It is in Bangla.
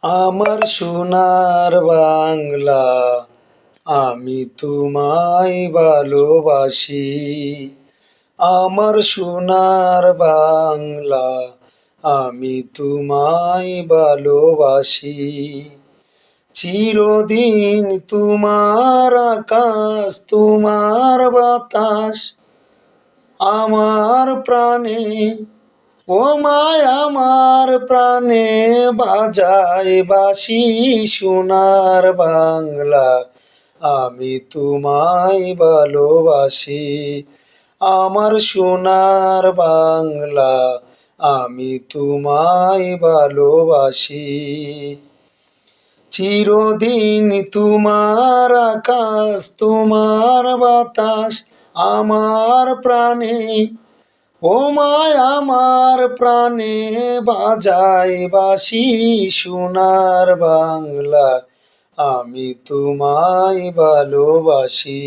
আমার সোনার বাংলা, আমি তোমায় ভালোবাসি। আমার সোনার বাংলা, আমি তোমায় ভালোবাসি। চিরদিন তোমার আকাশ, তোমার বাতাস আমার প্রাণে, ও মায় আমার প্রাণে বাজায় বাঁশি। সোনার বাংলা, আমি তোমায় ভালোবাসি। আমার সোনার বাংলা, আমি তোমায় ভালোবাসি। চিরদিন তোমার আকাশ, তোমার বাতাস আমার প্রাণে, ও মায় আমার প্রাণে বাজায় বাঁশি। সোনার বাংলা, আমি তোমায় ভালোবাসি।